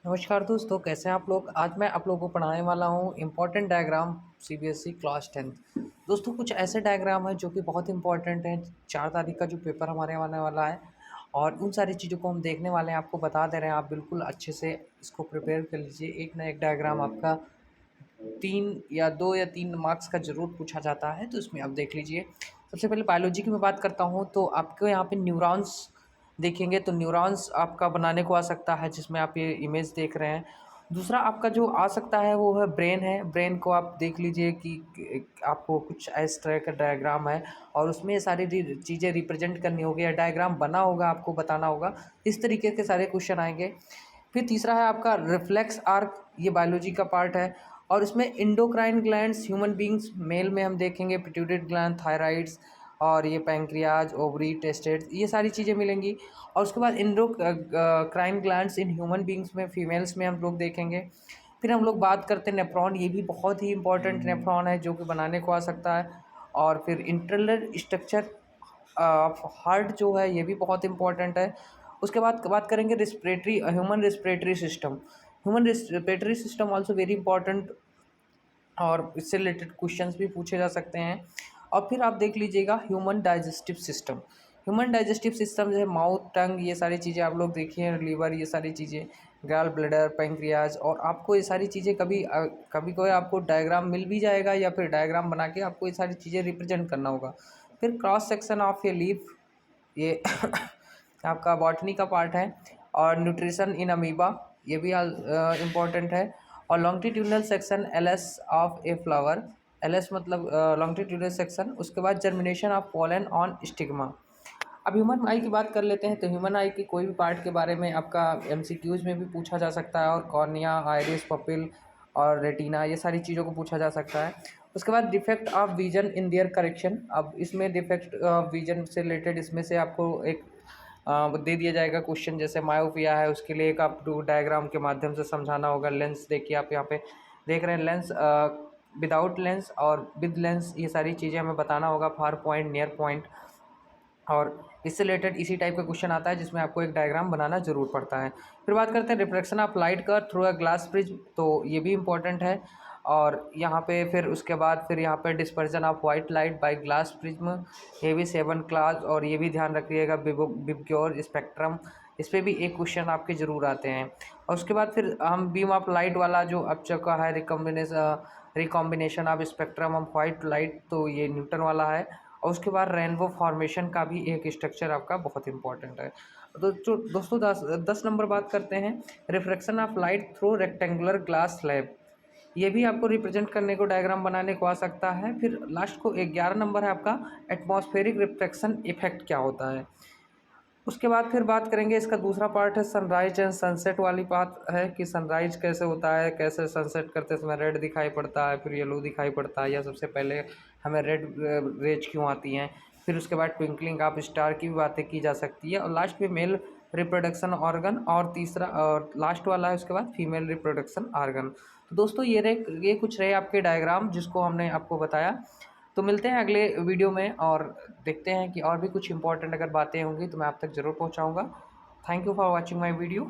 नमस्कार दोस्तों, कैसे हैं आप लोग। आज मैं आप लोगों को पढ़ाने वाला हूँ important diagram CBSE class 10th। दोस्तों कुछ ऐसे डायग्राम हैं जो कि बहुत इंपॉर्टेंट हैं। 4 तारीख का जो पेपर हमारे आने वाला है और उन सारी चीज़ों को हम देखने वाले हैं, आपको बता दे रहे हैं। आप बिल्कुल अच्छे से इसको प्रिपेयर कर लीजिए। एक ना एक डायग्राम आपका 2 या 3 मार्क्स का ज़रूर पूछा जाता है, तो इसमें आप देख लीजिए। सबसे पहले बायोलॉजी की मैं बात करता हूँ तो आपको यहाँ पे न्यूरॉन्स देखेंगे, तो न्यूरॉन्स आपका बनाने को आ सकता है, जिसमें आप ये इमेज देख रहे हैं। दूसरा आपका जो आ सकता है वो है ब्रेन है। ब्रेन को आप देख लीजिए कि आपको कुछ इस तरह का डायग्राम है और उसमें ये सारी चीज़ें रिप्रेजेंट करनी होगी या डायग्राम बना होगा, आपको बताना होगा। इस तरीके के सारे क्वेश्चन आएंगे। फिर तीसरा है आपका रिफ्लेक्स आर्क, ये बायोलॉजी का पार्ट है और इसमें endocrine glands human beings male में हम देखेंगे, पिट्यूटरी ग्लैंड, थायराइड्स और ये पैंक्रियाज, ओवरी, टेस्टेड, ये सारी चीज़ें मिलेंगी। और उसके बाद क्राइन ग्लैंड्स इन ह्यूमन बींग्स में, फीमेल्स में हम लोग देखेंगे। फिर हम लोग बात करते हैं नेफ्रॉन, ये भी बहुत ही इंपॉर्टेंट नेफ्रॉन है जो कि बनाने को आ सकता है। और फिर इंटरनल स्ट्रक्चर हार्ट जो है ये भी बहुत इंपॉर्टेंट है। उसके बाद बात करेंगे respiratory, human respiratory system. Human respiratory system also very important और इससे रिलेटेड क्वेश्चंस भी पूछे जा सकते हैं। और फिर आप देख लीजिएगा human digestive system. Human digestive system जो है माउथ, टंग, ये सारी चीज़ें आप लोग देखिए, लीवर, ये सारी चीज़ें, गॉल ब्लैडर, पैंक्रियाज। और आपको ये सारी चीज़ें कभी कोई आपको डायग्राम मिल भी जाएगा या फिर डायग्राम बना के आपको ये सारी चीज़ें रिप्रेजेंट करना होगा। फिर cross section of a leaf, ये आपका बॉटनी का पार्ट है। और न्यूट्रिशन इन अमीबा, ये भी इम्पॉर्टेंट है। और longitudinal section LS of a flower, LS मतलब लॉन्गिट्यूडनल सेक्शन। उसके बाद germination of pollen on stigma. अब ह्यूमन आई की बात कर लेते हैं, तो ह्यूमन आई के कोई भी पार्ट के बारे में आपका एमसीक्यूज में भी पूछा जा सकता है। और कॉर्निया, आइरिस, पपिल और रेटिना, ये सारी चीज़ों को पूछा जा सकता है। उसके बाद defect of vision in their correction. अब इसमें डिफेक्ट ऑफ विजन से रिलेटेड इसमें से आपको एक दे दिया जाएगा क्वेश्चन, जैसे मायोपिया है उसके लिए एक आपको डायग्राम के माध्यम से समझाना होगा। लेंस देखिए, आप यहाँ पे देख रहे हैं लेंस, विदाउट लेंस और विद लेंस, ये सारी चीज़ें हमें बताना होगा, फार पॉइंट, नियर पॉइंट। और इससे रिलेटेड इसी टाइप का क्वेश्चन आता है जिसमें आपको एक डायग्राम बनाना ज़रूर पड़ता है। फिर बात करते हैं रिफ्लेक्शन ऑफ लाइट का थ्रू अ ग्लास प्रिज्म, तो ये भी इंपॉर्टेंट है। और यहाँ पे फिर उसके बाद फिर यहाँ पे dispersion of white light by glass prism, ये भी 7 क्लास। और ये भी ध्यान रखिएगा बिबग्योर स्पेक्ट्रम, इस पर भी एक क्वेश्चन आपके ज़रूर आते हैं। और उसके बाद फिर हम बीम ऑफ लाइट वाला जो अब चुका है, recombination of spectrum of white light, तो ये न्यूटन वाला है। और उसके बाद रेनबो फॉर्मेशन का भी एक स्ट्रक्चर आपका बहुत इंपॉर्टेंट है। तो जो दोस्तों 10 नंबर बात करते हैं, reflection of light through rectangular glass slab, ये भी आपको रिप्रेजेंट करने को, डायग्राम बनाने को आ सकता है। फिर लास्ट को 11 नंबर है आपका, एटमॉस्फेरिक रिफ्लेक्शन इफेक्ट क्या होता है। उसके बाद फिर बात करेंगे, इसका दूसरा पार्ट है सनराइज एंड सनसेट वाली बात है कि सनराइज कैसे होता है, कैसे सनसेट करते समय रेड दिखाई पड़ता है, फिर येलो दिखाई पड़ता है, या सबसे पहले हमें रेड रेज क्यों आती हैं। फिर उसके बाद ट्विंकलिंग ऑफ स्टार की भी बातें की जा सकती है। और लास्ट में मेल रिप्रोडक्शन ऑर्गन, और तीसरा और लास्ट वाला है उसके बाद फीमेल रिप्रोडक्शन ऑर्गन। तो दोस्तों ये कुछ रहे आपके डायग्राम जिसको हमने आपको बताया। तो मिलते हैं अगले वीडियो में और देखते हैं कि और भी कुछ इंपॉर्टेंट अगर बातें होंगी तो मैं आप तक ज़रूर पहुंचाऊंगा। Thank you for watching my video.